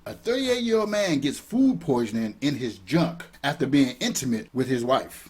A 38-year-old man gets food poisoning in his junk after being intimate with his wife.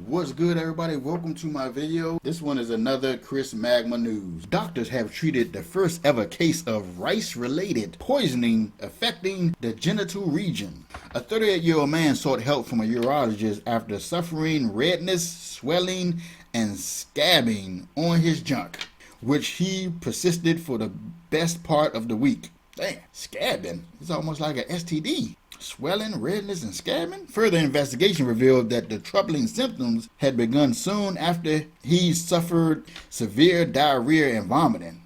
What's good, everybody? Welcome to my video. This one is another ChrisMagma news. Doctors have treated the first ever case of rice-related poisoning affecting the genital region. A 38-year-old man sought help from a urologist after suffering redness, swelling, and scabbing on his junk, which he persisted for the best part of the week. Damn, scabbing? It's almost like an STD. Swelling, redness, and scabbing? Further investigation revealed that the troubling symptoms had begun soon after he suffered severe diarrhea and vomiting.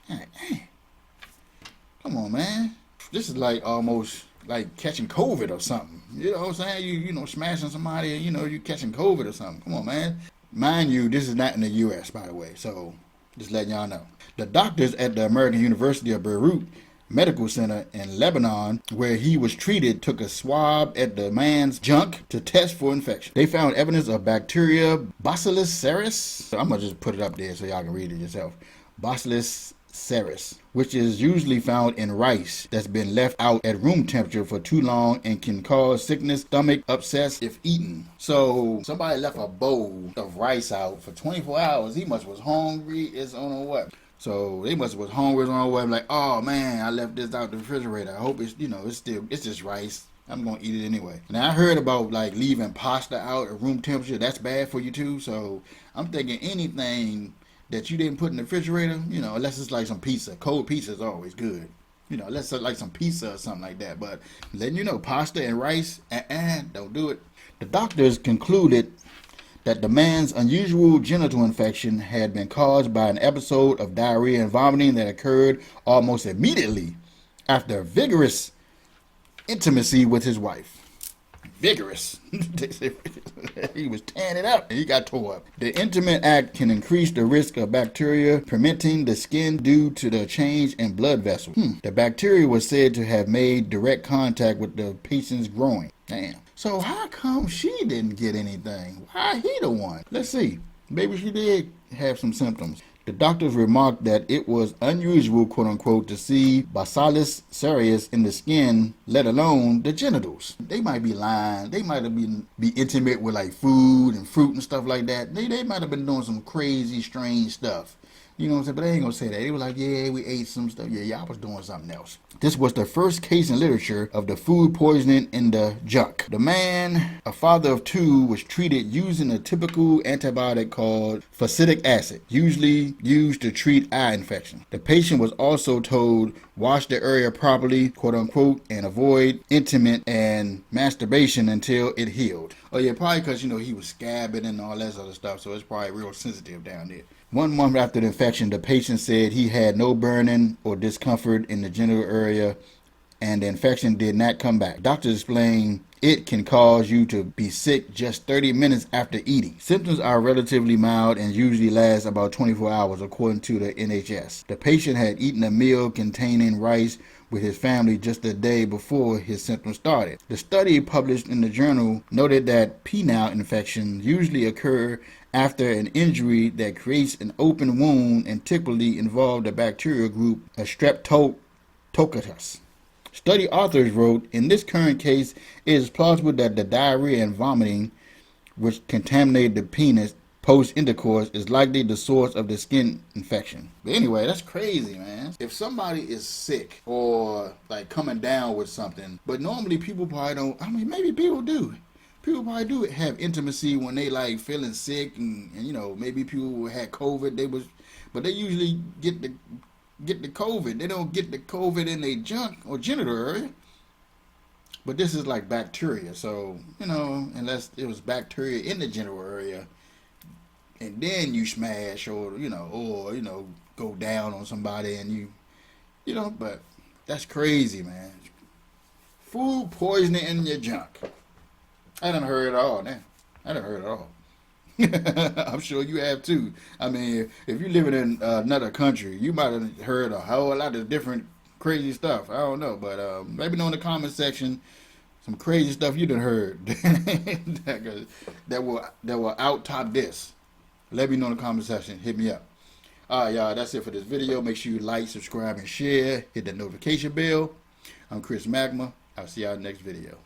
Hey, come on, man. This is like almost like catching COVID or something. You know what I'm saying? You know, smashing somebody and, you catching COVID or something. Come on, man. Mind you, this is not in the U.S., by the way, so just letting y'all know. The doctors at the American University of Beirut Medical Center in Lebanon, where he was treated, took a swab at the man's junk to test for infection. They found evidence of bacteria Bacillus cereus. I'm gonna just put it up there so y'all can read it yourself. Bacillus cereus, which is usually found in rice that's been left out at room temperature for too long and can cause sickness, stomach upsets if eaten. So somebody left a bowl of rice out for 24 hours. He must was hungry as on what. So they must have was hungry on the way. Like, oh man, I left this out the refrigerator. I hope it's, it's just rice. I'm gonna eat it anyway. Now I heard about like leaving pasta out at room temperature. That's bad for you too. So I'm thinking anything that you didn't put in the refrigerator, unless it's like some pizza. Cold pizza is always good. Unless it's like some pizza or something like that. But letting you know, pasta and rice, don't do it. The doctors concluded that the man's unusual genital infection had been caused by an episode of diarrhea and vomiting that occurred almost immediately after vigorous intimacy with his wife. Vigorous. He was tearing it up and he got tore up. The intimate act can increase the risk of bacteria permeating the skin due to the change in blood vessels. The bacteria was said to have made direct contact with the patient's groin. Damn. So how come she didn't get anything? Why he the one? Let's see. Maybe she did have some symptoms. The doctors remarked that it was unusual, quote unquote, to see Bacillus cereus in the skin, let alone the genitals. They might be lying. They might have be intimate with like food and fruit and stuff like that. They might have been doing some crazy, strange stuff. You know what I'm saying? But they ain't gonna say that. They were like, yeah, we ate some stuff. Yeah, y'all was doing something else. This was the first case in literature of the food poisoning in the junk. The man, a father of two, was treated using a typical antibiotic called fusidic acid, usually used to treat eye infection. The patient was also told, wash the area properly, quote unquote, and avoid intimate and masturbation until it healed. Oh yeah, probably because, he was scabbing and all that other stuff, so it's probably real sensitive down there. 1 month after the infection, the patient said he had no burning or discomfort in the genital area and the infection did not come back. Doctors explained it can cause you to be sick just 30 minutes after eating. Symptoms are relatively mild and usually last about 24 hours, according to the NHS. The patient had eaten a meal containing rice with his family just a day before his symptoms started. The study published in the journal noted that penile infections usually occur after an injury that creates an open wound and typically involve the bacterial group a Streptococcus. Study authors wrote, in this current case, it is plausible that the diarrhea and vomiting which contaminated the penis post-intercourse is likely the source of the skin infection. But anyway, that's crazy, man. If somebody is sick or like coming down with something, but normally people probably don't, maybe people do. People probably do have intimacy when they like feeling sick and maybe people who had COVID, but they usually get the COVID. They don't get the COVID in their junk or genital area. But this is like bacteria, so unless it was bacteria in the genital area, and then you smash or go down on somebody and but that's crazy, man. Food poisoning in your junk. I done heard it all now. I done heard it all. I'm sure you have too. If you're living in another country, you might have heard a whole lot of different crazy stuff. I don't know, but let me know in the comment section some crazy stuff you done heard that will out top this. Let me know in the comment section. Hit me up. All right, y'all. That's it for this video. Make sure you like, subscribe, and share. Hit that notification bell. I'm ChrisMagma. I'll see y'all next video.